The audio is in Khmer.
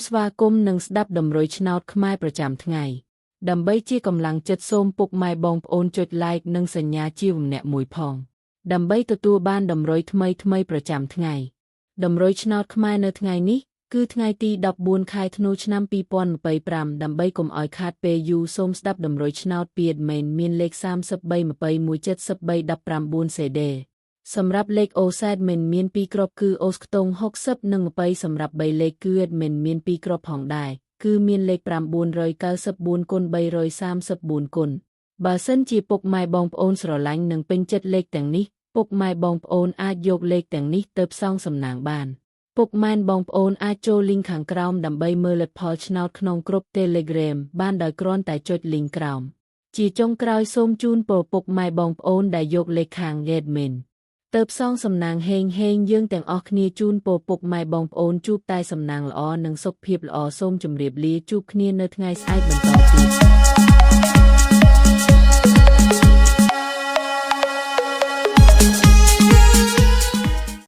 ស្វាគមន៍និងស្ដាប់ដំរុយឆ្នោតខ្មែរប្រចាំថ្ងៃដើម្បីជាកម្លាំងចិត្តសូមពុកម៉ែបងប្អូនចុច like និងសញ្ញាជាវម្នាក់មួយផងដើម្បីទទួលបានដំរុយថ្មីប្រចាំថ្ងៃដំរុយឆ្នោតខ្មែរនៅថ្ងៃនេះគឺថ្ងៃទី14ខែធ្នូឆ្នាំ2025ដើម្បីកុំឲ្យខាតពេលយូរសូមស្ដាប់ដំរុយឆ្នោតពី admin មានលេខ33217319 CD សម្រាប់លេខ OZ មិនមាន2គ្រាប់គឺ អូសខ្ទង់60និង20សម្រាប់3លេខគឺ admin មាន2គ្រាប់ផងដែរគឺមានលេខ994គុណ334គុណបើសិនជាពុកម៉ែបងប្អូនស្រឡាញ់និងពេញចិត្តលេខទាំងនេះពុកម៉ែបងប្អូនអាចយកលេខទាំងនេះទៅផ្សងសំណាងបានពុកម៉ែបងប្អូនអាចចូល link ខាងក្រោមដើម្បីមើលលទ្ធផលឆ្នោតក្នុងក្រុម Telegram បានដោយគ្រាន់តែចុច link ក្រោមជាចុងក្រោយសូមជូនពរពុកម៉ែបងប្អូនដែលយកលេខខាង admin ទៅផ្សងសំណាងហេងយើងទាំងអស់គ្នាជូនពរពុកម៉ែបងប្អូនជួបតែសំណាងល្អនិងសុខភាពល្អសូមជម្រាបលាជួបគ្នានៅថ្ងៃស្អែកបន្តទៀត